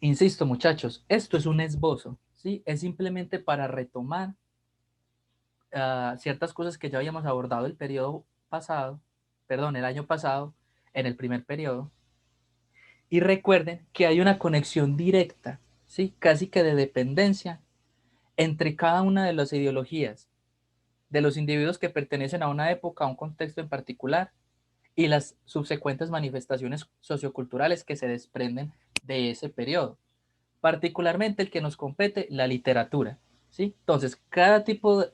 Insisto, muchachos, esto es un esbozo, ¿sí? Es simplemente para retomar ciertas cosas que ya habíamos abordado el periodo pasado, perdón, el año pasado, en el primer periodo. Y recuerden que hay una conexión directa, ¿sí? Casi que de dependencia entre cada una de las ideologías de los individuos que pertenecen a una época, a un contexto en particular, y las subsecuentes manifestaciones socioculturales que se desprenden de ese periodo, particularmente el que nos compete, la literatura, ¿sí? Entonces, cada tipo,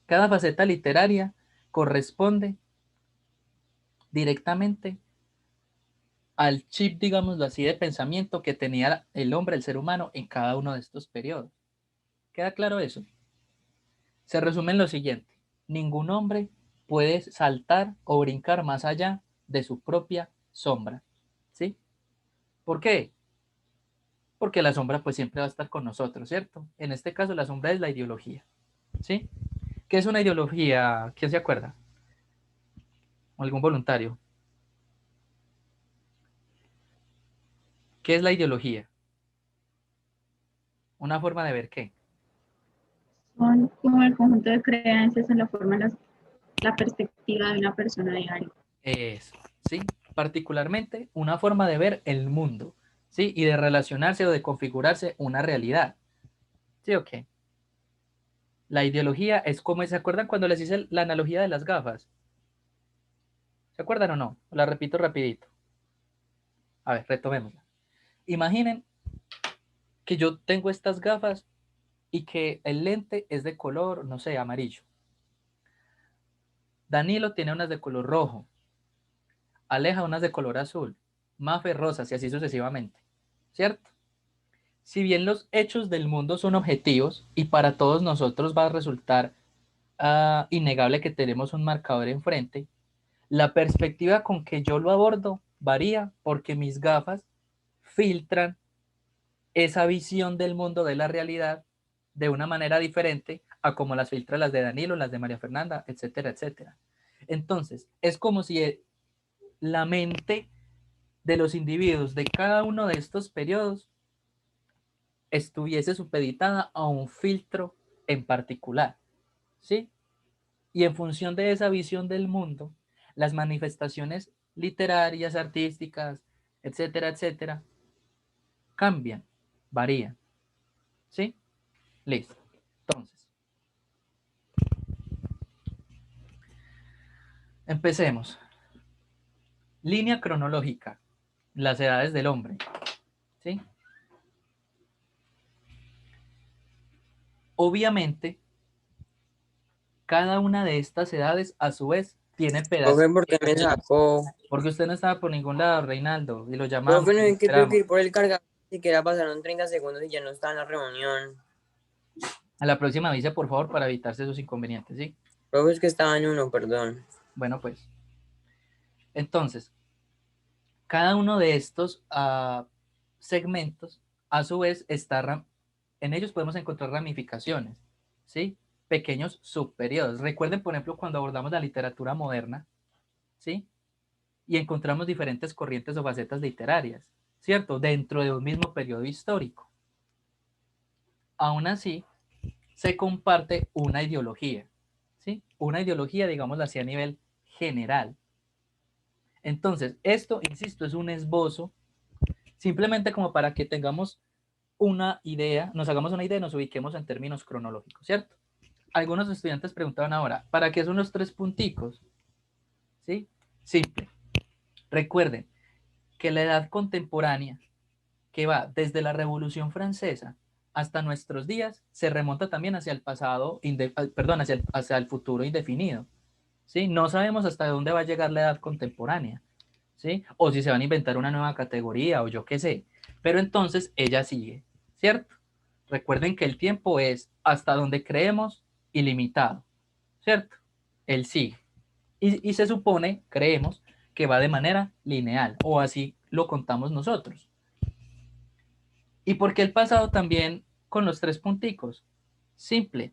cada faceta literaria corresponde directamente al chip, digámoslo así, de pensamiento que tenía el hombre, el ser humano, en cada uno de estos periodos. ¿Queda claro eso? Se resume en lo siguiente: ningún hombre puede saltar o brincar más allá de su propia sombra, ¿sí? ¿Por qué? Porque la sombra pues siempre va a estar con nosotros, ¿cierto? En este caso la sombra es la ideología, ¿sí? ¿Qué es una ideología? ¿Quién se acuerda? ¿Algún voluntario? ¿Qué es la ideología? Una forma de ver qué. Son como el conjunto de creencias en la forma, la perspectiva de una persona de algo. Eso, ¿sí? Particularmente una forma de ver el mundo, ¿sí? Y de relacionarse o de configurarse una realidad, ¿sí o qué? La ideología es como, ¿se acuerdan cuando les hice la analogía de las gafas? ¿Se acuerdan o no? La repito rapidito. A ver, retomémosla. Imaginen que yo tengo estas gafas y que el lente es de color, no sé, amarillo. Danilo tiene unas de color rojo. Aleja unas de color azul. Mafe rosas y así sucesivamente. ¿Cierto? Si bien los hechos del mundo son objetivos y para todos nosotros va a resultar innegable que tenemos un marcador enfrente, la perspectiva con que yo lo abordo varía porque mis gafas filtran esa visión del mundo, de la realidad, de una manera diferente a como las filtra las de Danilo, las de María Fernanda, etcétera, etcétera. Entonces, es como si la mente de los individuos de cada uno de estos periodos estuviese supeditada a un filtro en particular, ¿sí? Y en función de esa visión del mundo, las manifestaciones literarias, artísticas, etcétera, etcétera, cambian, varían, ¿sí? Listo. Entonces, empecemos. Línea cronológica, las edades del hombre, ¿sí? Obviamente, cada una de estas edades, a su vez, tiene pedazos. Profe, ¿por qué me sacó? Porque usted no estaba por ningún lado, Reinaldo, y lo llamamos, Profe, no y lo es que tuve que esperamos. ir por el cargador, siquiera pasaron 30 segundos y ya no está en la reunión. A la próxima avise, por favor, para evitarse esos inconvenientes, ¿sí? Profe, es que estaba en uno, perdón. Bueno, pues, entonces, cada uno de estos segmentos, a su vez, en ellos podemos encontrar ramificaciones, ¿sí? Pequeños subperiodos. Recuerden, por ejemplo, cuando abordamos la literatura moderna, ¿sí? Y encontramos diferentes corrientes o facetas literarias, ¿cierto? Dentro de un mismo periodo histórico. Aún así, se comparte una ideología, ¿sí? Una ideología, digamos así, a nivel general. Entonces, esto, insisto, es un esbozo, simplemente como para que tengamos una idea, nos hagamos una idea y nos ubiquemos en términos cronológicos, ¿cierto? Algunos estudiantes preguntaban ahora, ¿para qué son los tres punticos? ¿Sí? Simple. Recuerden que la edad contemporánea, que va desde la Revolución Francesa hasta nuestros días, se remonta también hacia el pasado, perdón, hacia el futuro indefinido. ¿Sí? No sabemos hasta dónde va a llegar la edad contemporánea, ¿sí? O si se van a inventar una nueva categoría o yo qué sé. Pero entonces ella sigue, ¿cierto? Recuerden que el tiempo es hasta donde creemos ilimitado, ¿cierto? Él sigue. Y se supone, creemos, que va de manera lineal, o así lo contamos nosotros. ¿Y por qué el pasado también con los tres punticos? Simple,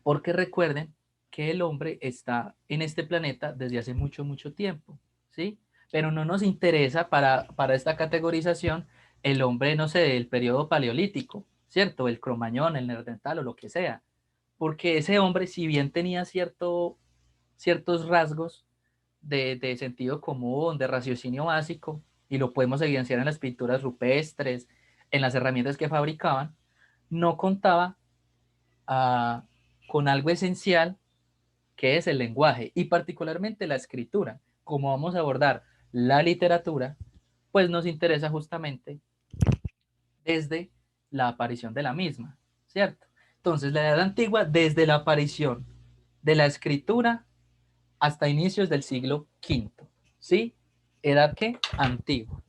porque recuerden que el hombre está en este planeta desde hace mucho, mucho tiempo, ¿sí? Pero no nos interesa para esta categorización el hombre, no sé, del periodo paleolítico, ¿cierto? El Cromañón, el Neandertal o lo que sea. Porque ese hombre, si bien tenía ciertos rasgos de sentido común, de raciocinio básico, y lo podemos evidenciar en las pinturas rupestres, en las herramientas que fabricaban, no contaba con algo esencial que es el lenguaje y particularmente la escritura. Como vamos a abordar la literatura, pues nos interesa justamente desde la aparición de la misma, ¿cierto? Entonces, la Edad Antigua, desde la aparición de la escritura hasta inicios del siglo V, ¿sí? ¿Edad qué? Antigua.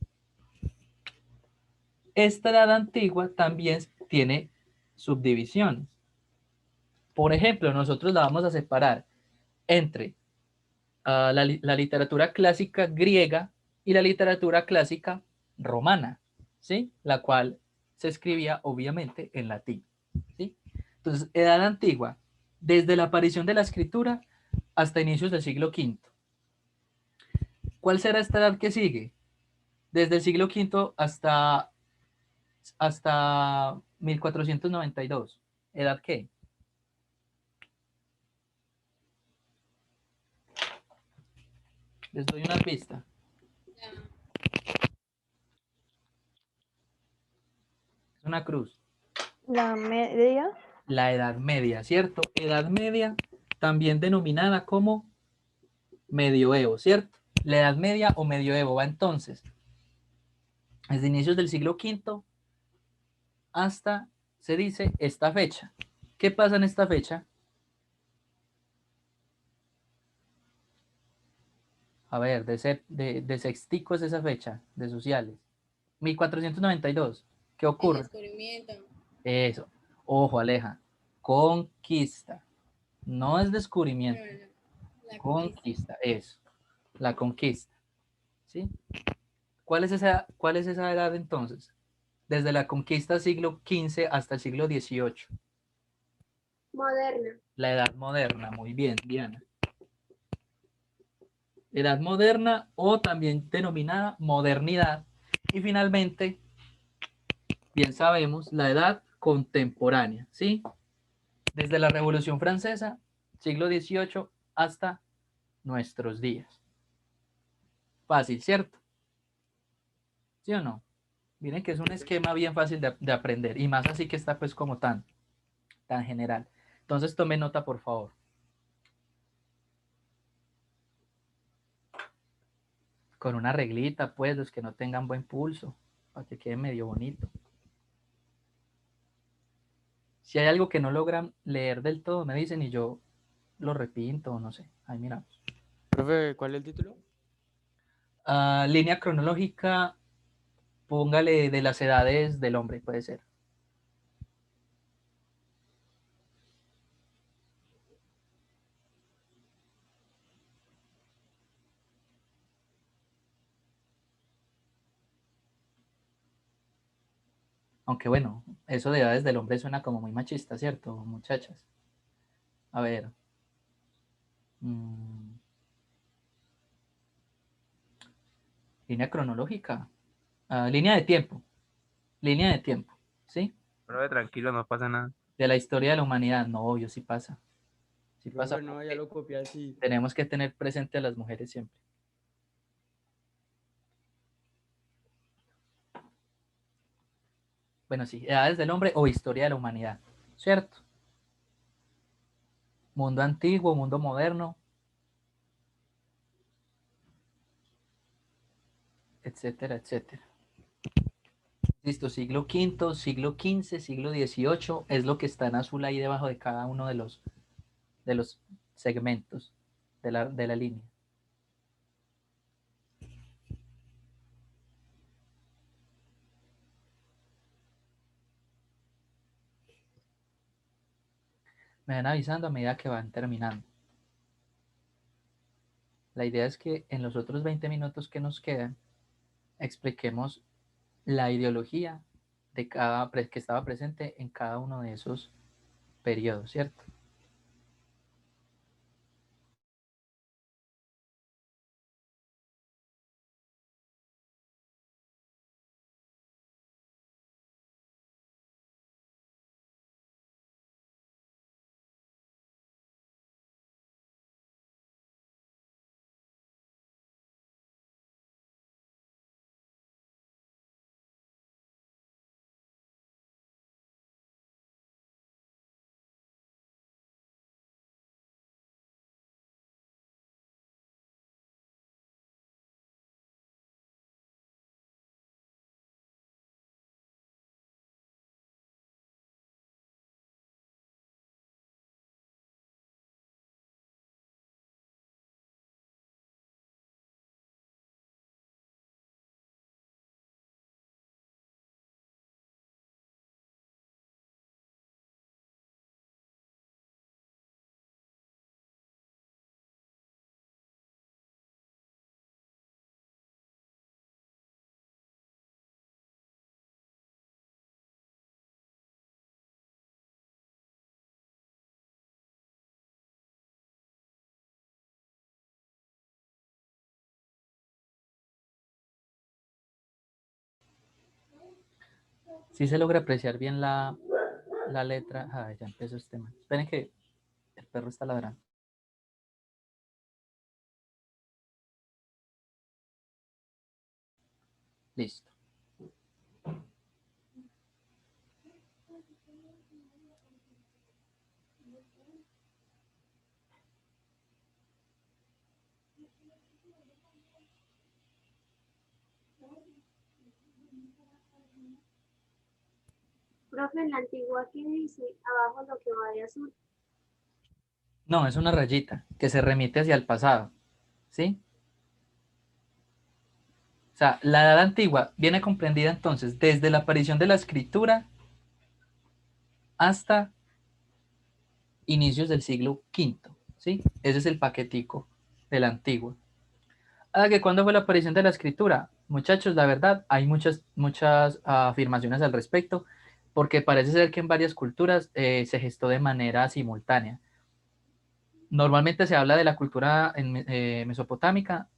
Esta Edad Antigua también tiene subdivisiones. Por ejemplo, nosotros la vamos a separar entre la literatura clásica griega y la literatura clásica romana, ¿sí? La cual se escribía obviamente en latín, ¿sí? Entonces, Edad Antigua, desde la aparición de la escritura hasta inicios del siglo V. ¿Cuál será esta edad que sigue? Desde el siglo V hasta 1492. ¿Edad qué? Les doy una pista. Es una cruz. La media. La Edad Media, ¿cierto? Edad Media, también denominada como medioevo, ¿cierto? La Edad Media o medioevo va entonces desde inicios del siglo V hasta, se dice, esta fecha. ¿Qué pasa en esta fecha? A ver, de sextico es esa fecha, de sociales. 1492. ¿Qué El ocurre? descubrimiento. Eso. Ojo, Aleja. Conquista. No es No, descubrimiento. no, la conquista. Conquista, eso. La conquista. ¿Sí? Cuál es esa edad entonces? Desde la conquista siglo XV hasta el siglo XVIII. Moderna. La edad moderna, muy bien, Diana. Edad moderna o también denominada modernidad. Y finalmente, bien sabemos, la edad contemporánea, ¿sí? Desde la Revolución Francesa, siglo XVIII, hasta nuestros días. Fácil, ¿cierto? ¿Sí o no? Miren que es un esquema bien fácil de aprender y más así que está pues como tan general. Entonces tome nota, por favor. Con una reglita, pues, los que no tengan buen pulso, para que quede medio bonito. Si hay algo que no logran leer del todo, me dicen y yo lo repinto, no sé. Ahí miramos. Profe, ¿cuál es el título? Línea cronológica, póngale de las edades del hombre, puede ser. Aunque bueno, eso de edades del hombre suena como muy machista, ¿cierto, muchachas? A ver. mm, línea cronológica. Línea de tiempo. Línea de tiempo, ¿sí? Profe, tranquilo, no pasa nada. De la historia de la humanidad. No, obvio, sí pasa. Sí pasa Profe, no, ya porque lo copié así. tenemos que tener presente a las mujeres siempre. Bueno, sí, edades del hombre o historia de la humanidad, ¿cierto? Mundo antiguo, mundo moderno, etcétera, etcétera. Listo, siglo V, siglo XV, siglo XVIII es lo que está en azul ahí debajo de cada uno de los segmentos de la línea. Me van avisando a medida que van terminando. La idea es que en los otros 20 minutos que nos quedan expliquemos la ideología de que estaba presente en cada uno de esos periodos, ¿cierto? Si se logra apreciar bien la letra. Ay, ya empezó este tema. Esperen que el perro está ladrando. Listo. Profe, en la antigua, ¿qué dice? Abajo lo que va de azul. No, es una rayita que se remite hacia el pasado. ¿Sí? O sea, la edad antigua viene comprendida entonces desde la aparición de la escritura hasta inicios del siglo V, ¿sí? Ese es el paquetico de la antigua. ¿A que cuándo fue la aparición de la escritura? Muchachos, la verdad, hay muchas afirmaciones al respecto, porque parece ser que en varias culturas se gestó de manera simultánea. Normalmente se habla de la cultura mesopotámica,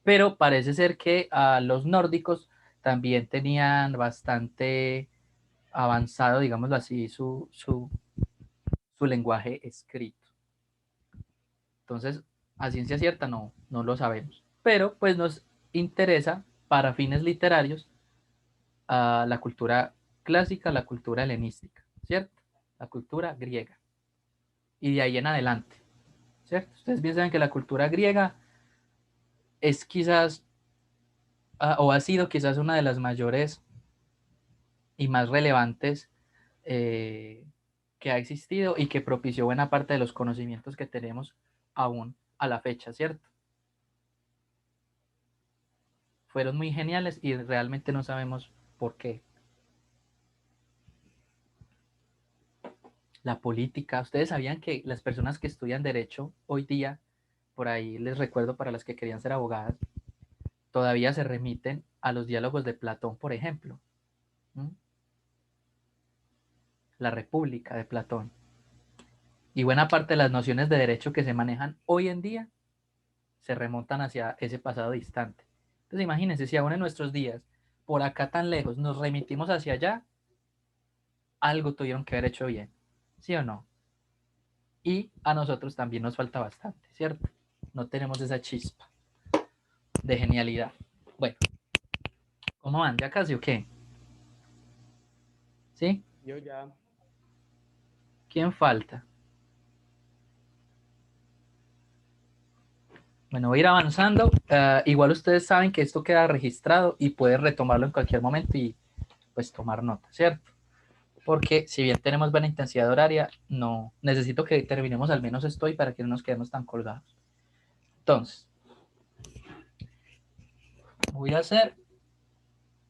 pero parece ser que los nórdicos también tenían bastante avanzado, digámoslo así, su lenguaje escrito. Entonces, a ciencia cierta no lo sabemos. Pero pues nos interesa para fines literarios a la cultura clásica, la cultura helenística, ¿cierto? La cultura griega. Y de ahí en adelante, ¿cierto? Ustedes bien saben que la cultura griega es quizás, o ha sido quizás una de las mayores y más relevantes que ha existido y que propició buena parte de los conocimientos que tenemos aún a la fecha, ¿cierto? Fueron muy geniales y realmente no sabemos por qué. La política, ustedes sabían que las personas que estudian derecho hoy día, por ahí les recuerdo para las que querían ser abogadas, todavía se remiten a los diálogos de Platón, por ejemplo. ¿Mm? La República de Platón. Y buena parte de las nociones de derecho que se manejan hoy en día se remontan hacia ese pasado distante. Entonces imagínense, si aún en nuestros días, por acá tan lejos, nos remitimos hacia allá, algo tuvieron que haber hecho bien, ¿sí o no? Y a nosotros también nos falta bastante, ¿cierto? No tenemos esa chispa de genialidad. Bueno, ¿cómo van? ¿Ya casi o qué? ¿Sí? Yo ya. ¿Quién falta? Bueno, voy a ir avanzando. Igual ustedes saben que esto queda registrado y pueden retomarlo en cualquier momento y pues tomar nota, ¿cierto? Porque si bien tenemos buena intensidad horaria, no necesito que terminemos al menos esto y para que no nos quedemos tan colgados. Entonces, voy a hacer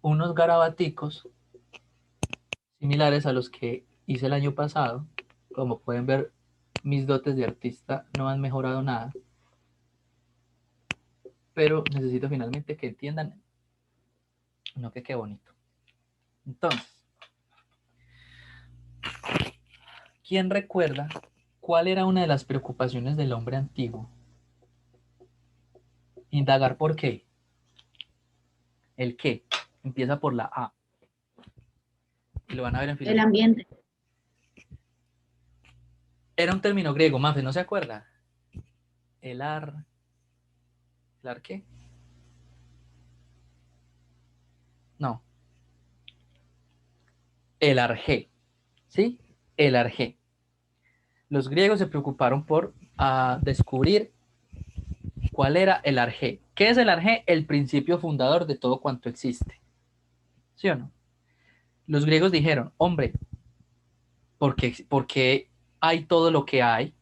unos garabaticos similares a los que hice el año pasado. Como pueden ver, mis dotes de artista no han mejorado nada. Pero necesito finalmente que entiendan, no que quede bonito. Entonces, ¿quién recuerda cuál era una de las preocupaciones del hombre antiguo? Indagar por qué. El qué. Empieza por la A. Y lo van a ver en El filosofía. ambiente. Era un término griego, Mafe, ¿no se acuerda? El ar... ¿El ar qué? No. El arjé. ¿Sí? El arjé. Los griegos se preocuparon por descubrir cuál era el arjé. ¿Qué es el arjé? El principio fundador de todo cuanto existe. ¿Sí o no? Los griegos dijeron, hombre, ¿por qué hay todo lo que hay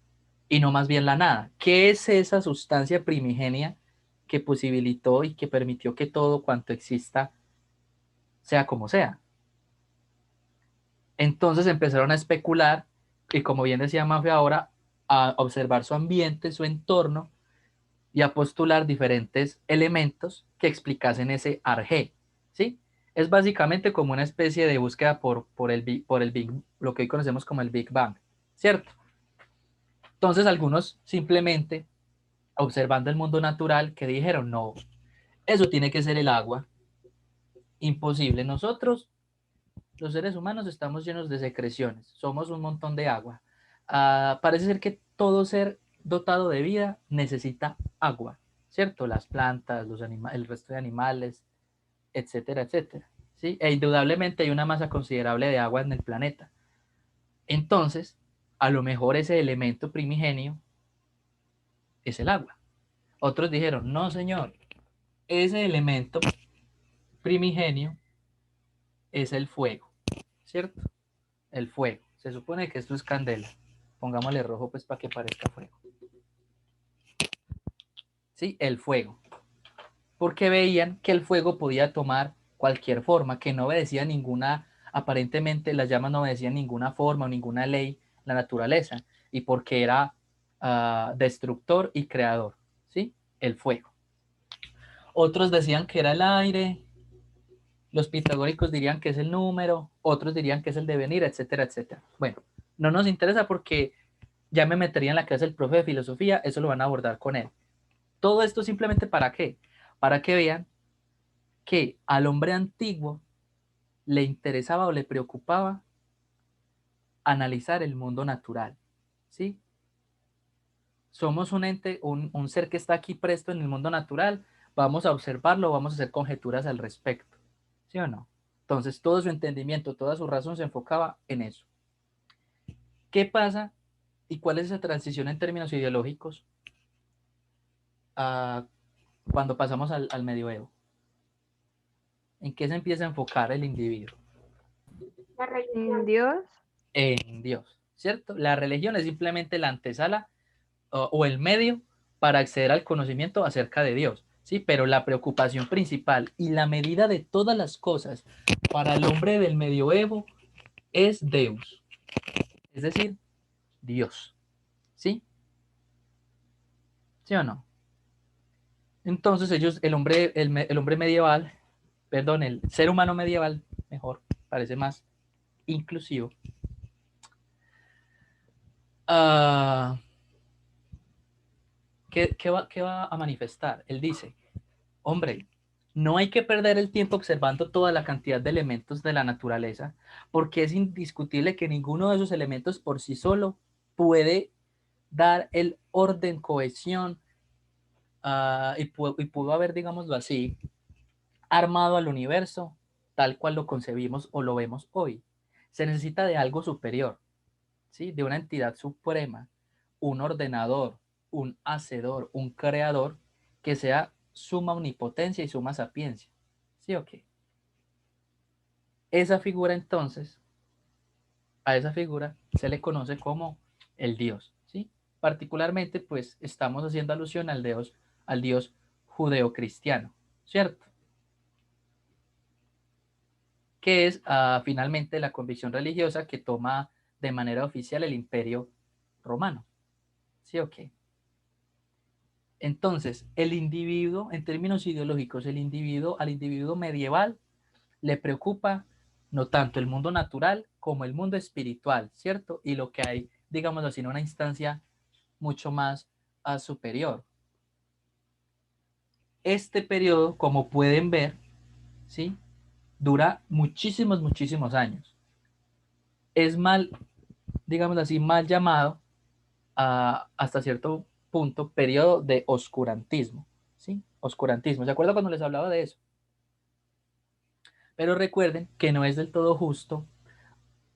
y no más bien la nada? ¿Qué es esa sustancia primigenia que posibilitó y que permitió que todo cuanto exista sea como sea? Entonces empezaron a especular y, como bien decía Mafe ahora, a observar su ambiente, su entorno y a postular diferentes elementos que explicasen ese arjé, ¿sí? Es básicamente como una especie de búsqueda por el Big, lo que hoy conocemos como el Big Bang, ¿cierto? Entonces algunos simplemente, observando el mundo natural, que dijeron, no, eso tiene que ser el agua, imposible. Nosotros Los seres humanos estamos llenos de secreciones, somos un montón de agua. Parece ser que todo ser dotado de vida necesita agua, ¿cierto? Las plantas, el resto de animales, etcétera, etcétera. ¿Sí? E indudablemente hay una masa considerable de agua en el planeta. Entonces, a lo mejor ese elemento primigenio es el agua. Otros dijeron, no señor, ese elemento primigenio es el fuego, ¿cierto? El fuego. Se supone que esto es candela. Pongámosle rojo pues para que parezca fuego. ¿Sí? El fuego. Porque veían que el fuego podía tomar cualquier forma, que no obedecía ninguna, aparentemente las llamas no obedecían ninguna forma o ninguna ley, la naturaleza, y porque era destructor y creador, ¿sí? El fuego. Otros decían que era el aire, los pitagóricos dirían que es el número, otros dirían que es el devenir, etcétera, etcétera. Bueno, no nos interesa porque ya me metería en la clase del profe de filosofía, eso lo van a abordar con él. Todo esto simplemente ¿para qué? Para que vean que al hombre antiguo le interesaba o le preocupaba analizar el mundo natural, ¿sí? Somos un ente, un ser que está aquí presto en el mundo natural, vamos a observarlo, vamos a hacer conjeturas al respecto, ¿sí o no? Entonces todo su entendimiento, toda su razón se enfocaba en eso. ¿Qué pasa y cuál es esa transición en términos ideológicos cuando pasamos al medioevo? ¿En qué se empieza a enfocar el individuo? La religión. En Dios. En Dios, ¿cierto? La religión es simplemente la antesala o el medio para acceder al conocimiento acerca de Dios, ¿sí? Pero la preocupación principal y la medida de todas las cosas para el hombre del medioevo es Deus, es decir, Dios, ¿sí? ¿Sí o no? Entonces ellos, el hombre medieval, perdón, el ser humano medieval, mejor, parece más inclusivo, uh, ¿qué va a manifestar? Él dice, hombre, no hay que perder el tiempo observando toda la cantidad de elementos de la naturaleza, porque es indiscutible que ninguno de esos elementos por sí solo puede dar el orden, cohesión, y pudo haber, digámoslo así, armado al universo tal cual lo concebimos o lo vemos hoy. Se necesita de algo superior, ¿sí? De una entidad suprema, un ordenador, un hacedor, un creador que sea suma omnipotencia y suma sapiencia. ¿Sí o qué? Esa figura entonces, a esa figura se le conoce como el Dios, ¿sí? Particularmente, pues estamos haciendo alusión al Dios judeocristiano, ¿cierto? Que es finalmente la convicción religiosa que toma de manera oficial el imperio romano. ¿Sí o qué? Entonces, el individuo, en términos ideológicos, al individuo medieval le preocupa no tanto el mundo natural como el mundo espiritual, ¿cierto? Y lo que hay, digamos así, en una instancia mucho más superior. Este periodo, como pueden ver, ¿sí? Dura muchísimos, muchísimos años. Es mal, digamos así, mal llamado hasta cierto punto periodo de oscurantismo, ¿sí? Oscurantismo. ¿Se acuerdan cuando les hablaba de eso? Pero recuerden que no es del todo justo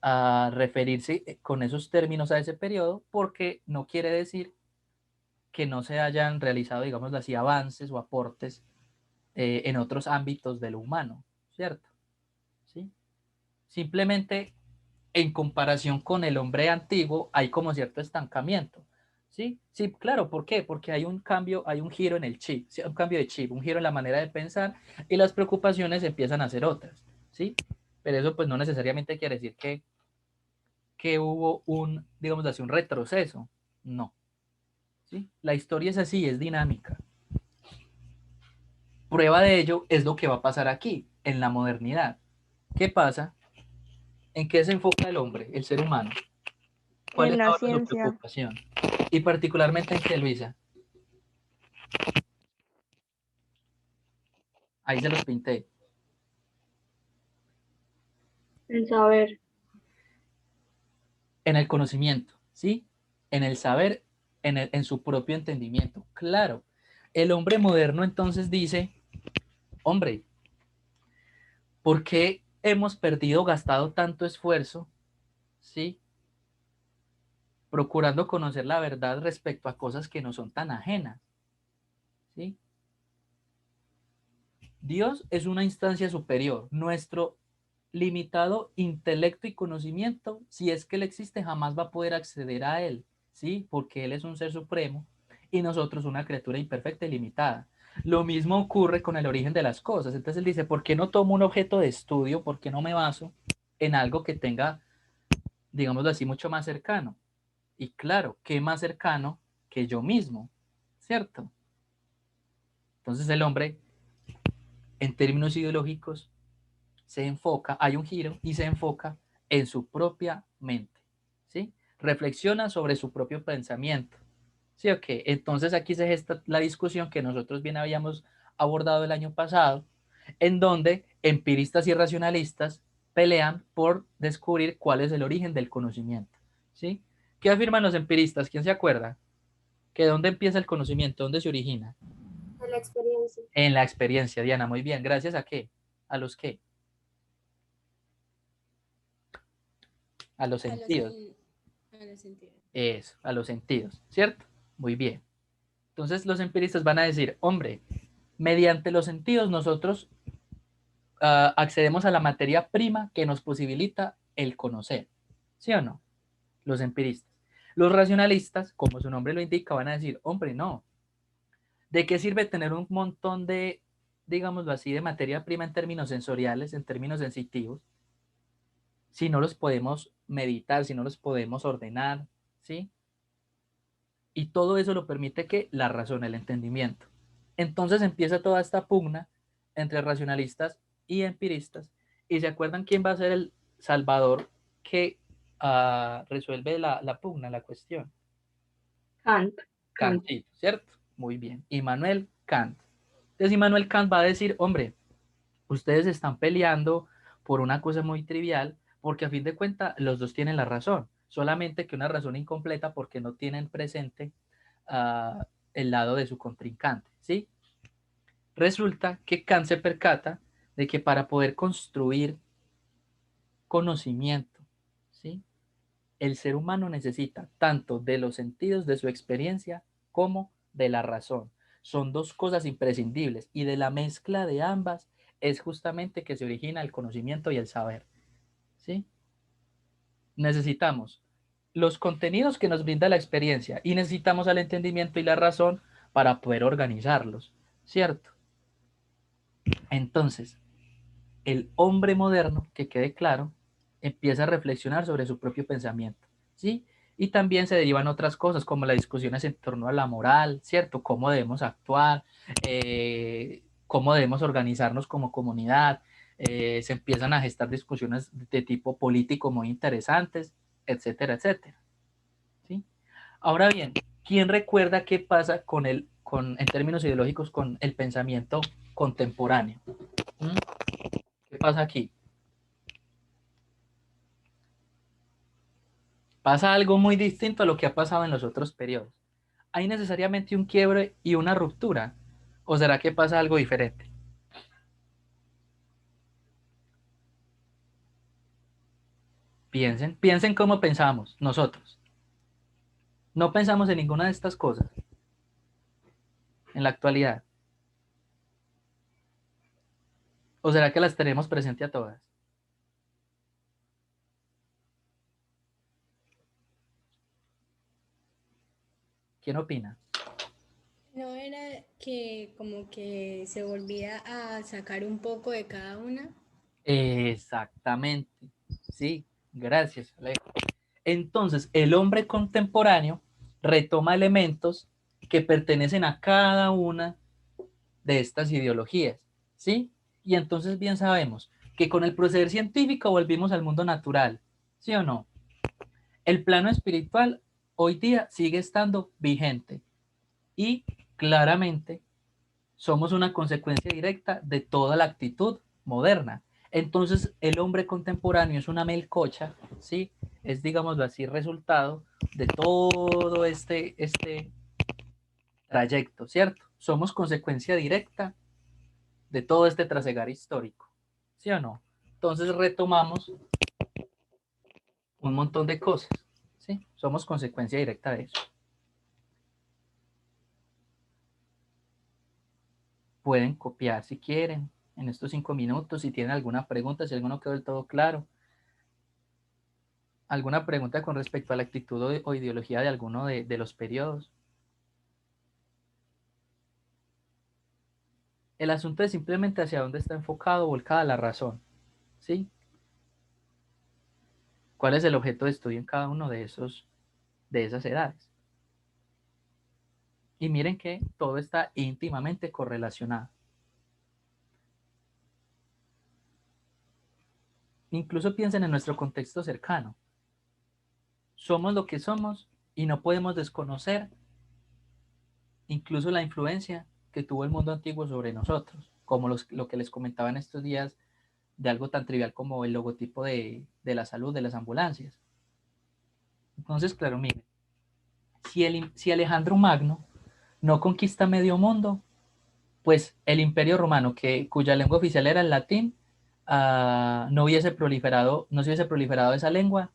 referirse con esos términos a ese periodo porque no quiere decir que no se hayan realizado, digamos así, avances o aportes en otros ámbitos de lo humano, ¿cierto? ¿Sí? Simplemente en comparación con el hombre antiguo hay como cierto estancamiento. ¿Sí? Sí, claro, ¿por qué? Porque hay un cambio, hay un giro en el chip, ¿sí? Un cambio de chip, un giro en la manera de pensar y las preocupaciones empiezan a ser otras, ¿sí? Pero eso pues no necesariamente quiere decir que hubo un, digamos así, un retroceso, no, ¿sí? La historia es así, es dinámica. Prueba de ello es lo que va a pasar aquí, en la modernidad. ¿Qué pasa? ¿En qué se enfoca el hombre, el ser humano? ¿Cuál En es la ahora su ciencia. preocupación? Y particularmente en qué, Luisa. Ahí se los pinté. El saber. En el conocimiento, ¿sí? En el saber, en su propio entendimiento. Claro, el hombre moderno entonces dice, hombre, ¿por qué hemos gastado tanto esfuerzo, ¿sí? Procurando conocer la verdad respecto a cosas que no son tan ajenas, ¿sí? Dios es una instancia superior. Nuestro limitado intelecto y conocimiento, si es que Él existe, jamás va a poder acceder a Él, ¿sí? Porque Él es un ser supremo y nosotros una criatura imperfecta y limitada. Lo mismo ocurre con el origen de las cosas. Entonces Él dice, ¿por qué no tomo un objeto de estudio? ¿Por qué no me baso en algo que tenga, digámoslo así, mucho más cercano? Y claro, ¿qué más cercano que yo mismo? ¿Cierto? Entonces el hombre, en términos ideológicos, se enfoca, hay un giro y se enfoca en su propia mente, ¿sí? Reflexiona sobre su propio pensamiento, ¿sí o qué? Entonces aquí se gesta la discusión que nosotros bien habíamos abordado el año pasado, en donde empiristas y racionalistas pelean por descubrir cuál es el origen del conocimiento, ¿sí? ¿Qué afirman los empiristas? ¿Quién se acuerda? ¿Que dónde empieza el conocimiento? ¿Dónde se origina? De la experiencia. En la experiencia, Diana, muy bien. ¿Gracias a qué? ¿A los qué? A los sentidos. A los sentidos. Eso, a los sentidos, ¿cierto? Muy bien. Entonces los empiristas van a decir, hombre, mediante los sentidos nosotros accedemos a la materia prima que nos posibilita el conocer, ¿sí o no? Los empiristas. Los racionalistas, como su nombre lo indica, van a decir, hombre, no. ¿De qué sirve tener un montón de, digámoslo así, de materia prima en términos sensoriales, en términos sensitivos, si no los podemos meditar, si no los podemos ordenar, ¿sí? Y todo eso lo permite que la razón, el entendimiento. Entonces empieza toda esta pugna entre racionalistas y empiristas. ¿Y se acuerdan quién va a ser el salvador que resuelve la pugna, la cuestión? Kant. Kantito, ¿cierto? Muy bien. Immanuel Kant. Entonces Immanuel Kant va a decir, hombre, ustedes están peleando por una cosa muy trivial, porque a fin de cuentas los dos tienen la razón, solamente que una razón incompleta porque no tienen presente el lado de su contrincante, ¿sí? Resulta que Kant se percata de que para poder construir conocimiento, ¿sí? El ser humano necesita tanto de los sentidos de su experiencia como de la razón. Son dos cosas imprescindibles y de la mezcla de ambas es justamente que se origina el conocimiento y el saber, ¿sí? Necesitamos los contenidos que nos brinda la experiencia y necesitamos el entendimiento y la razón para poder organizarlos, ¿cierto? Entonces, el hombre moderno, que quede claro, empieza a reflexionar sobre su propio pensamiento, ¿sí? Y también se derivan otras cosas, como las discusiones en torno a la moral, ¿cierto? Cómo debemos actuar, cómo debemos organizarnos como comunidad, se empiezan a gestar discusiones de tipo político muy interesantes, etcétera, etcétera, ¿sí? Ahora bien, ¿quién recuerda qué pasa en términos ideológicos, con el pensamiento contemporáneo? ¿Mm? ¿Qué pasa aquí? Pasa algo muy distinto a lo que ha pasado en los otros periodos. ¿Hay necesariamente un quiebre y una ruptura? ¿O será que pasa algo diferente? Piensen cómo pensamos nosotros. No pensamos en ninguna de estas cosas en la actualidad. ¿O será que las tenemos presente a todas? ¿Quién opina? ¿No era que como que se volvía a sacar un poco de cada una? Exactamente. Sí, gracias, Alejo. Entonces, el hombre contemporáneo retoma elementos que pertenecen a cada una de estas ideologías, ¿sí? Y entonces bien sabemos que con el proceder científico volvimos al mundo natural, ¿sí o no? El plano espiritual hoy día sigue estando vigente y claramente somos una consecuencia directa de toda la actitud moderna. Entonces, el hombre contemporáneo es una melcocha, ¿sí? Es, digámoslo así, resultado de todo este trayecto, ¿cierto? Somos consecuencia directa de todo este trasegar histórico, ¿sí o no? Entonces retomamos un montón de cosas, ¿sí? Somos consecuencia directa de eso. Pueden copiar si quieren en estos 5 minutos, si tienen alguna pregunta, si alguno quedó del todo claro. ¿Alguna pregunta con respecto a la actitud o ideología de alguno de los periodos? El asunto es simplemente hacia dónde está enfocado, volcada la razón, ¿sí? ¿Cuál es el objeto de estudio en cada uno de esas edades? Y miren que todo está íntimamente correlacionado. Incluso piensen en nuestro contexto cercano. Somos lo que somos y no podemos desconocer incluso la influencia que tuvo el mundo antiguo sobre nosotros, como lo que les comentaba en estos días de algo tan trivial como el logotipo de la salud de las ambulancias. Entonces, claro, miren, si Alejandro Magno no conquista medio mundo, pues el Imperio Romano, cuya lengua oficial era el latín, no se hubiese proliferado esa lengua,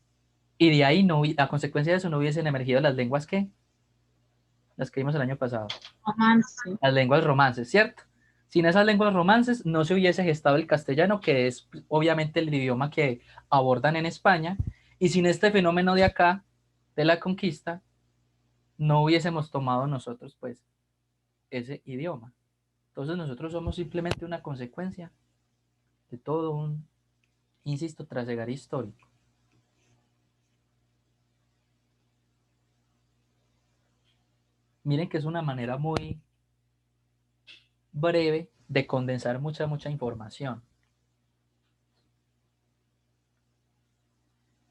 y de ahí, a consecuencia de eso, no hubiesen emergido las lenguas las que vimos el año pasado. Romance. Las lenguas romances, ¿cierto? Sin esas lenguas romances no se hubiese gestado el castellano, que es obviamente el idioma que abordan en España, y sin este fenómeno de acá, de la conquista, no hubiésemos tomado nosotros, pues, ese idioma. Entonces nosotros somos simplemente una consecuencia de todo un, insisto, trasegar histórico. Miren que es una manera muy breve de condensar mucha información.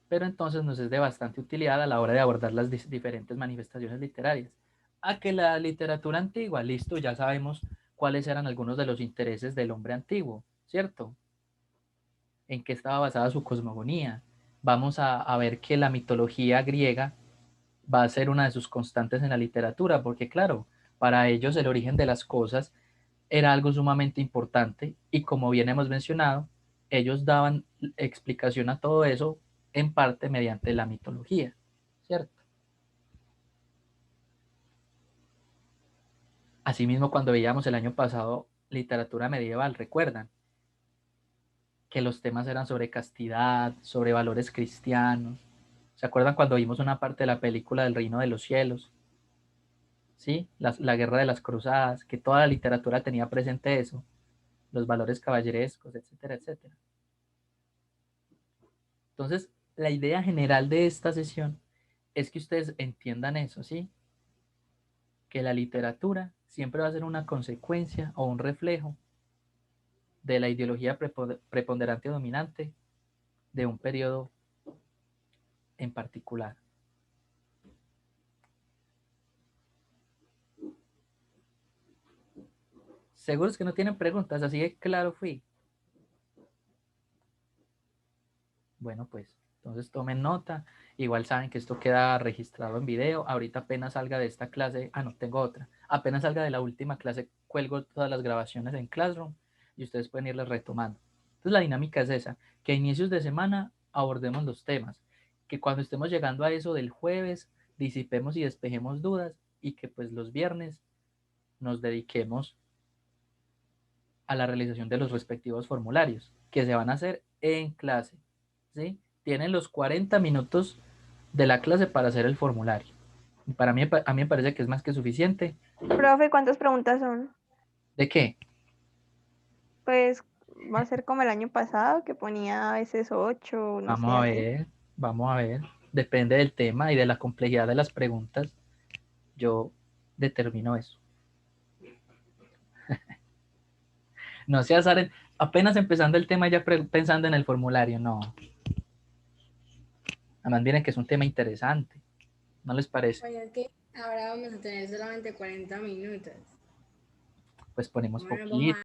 Pero entonces nos es de bastante utilidad a la hora de abordar las diferentes manifestaciones literarias. A que la literatura antigua, listo, ya sabemos cuáles eran algunos de los intereses del hombre antiguo, ¿cierto? En qué estaba basada su cosmogonía. Vamos a ver que la mitología griega va a ser una de sus constantes en la literatura, porque claro, para ellos el origen de las cosas era algo sumamente importante y como bien hemos mencionado, ellos daban explicación a todo eso en parte mediante la mitología, ¿cierto? Asimismo, cuando veíamos el año pasado literatura medieval, recuerdan que los temas eran sobre castidad, sobre valores cristianos. ¿Se acuerdan cuando vimos una parte de la película del Reino de los Cielos? ¿Sí? La guerra de las cruzadas, que toda la literatura tenía presente eso, los valores caballerescos, etcétera, etcétera. Entonces, la idea general de esta sesión es que ustedes entiendan eso, ¿sí? Que la literatura siempre va a ser una consecuencia o un reflejo de la ideología preponderante o dominante de un periodo en particular. Seguros que no tienen preguntas, así de claro fui. Bueno, pues entonces tomen nota. Igual saben que esto queda registrado en video. Ahorita apenas salga de esta clase, no, tengo otra. Apenas salga de la última clase, cuelgo todas las grabaciones en Classroom y ustedes pueden irlas retomando. Entonces la dinámica es esa, que a inicios de semana abordemos los temas, que cuando estemos llegando a eso del jueves, disipemos y despejemos dudas y que pues los viernes nos dediquemos a la realización de los respectivos formularios que se van a hacer en clase, ¿sí? Tienen los 40 minutos de la clase para hacer el formulario. A mí me parece que es más que suficiente. Profe, ¿cuántas preguntas son? ¿De qué? Pues va a ser como el año pasado, que ponía a veces 8, no sé, así. Vamos a ver. Depende del tema y de la complejidad de las preguntas. Yo determino eso. No se azaren, apenas empezando el tema ya pensando en el formulario, no. Además, miren que es un tema interesante. ¿No les parece? Pues es que ahora vamos a tener solamente 40 minutos. Pues ponemos Bueno, poquito.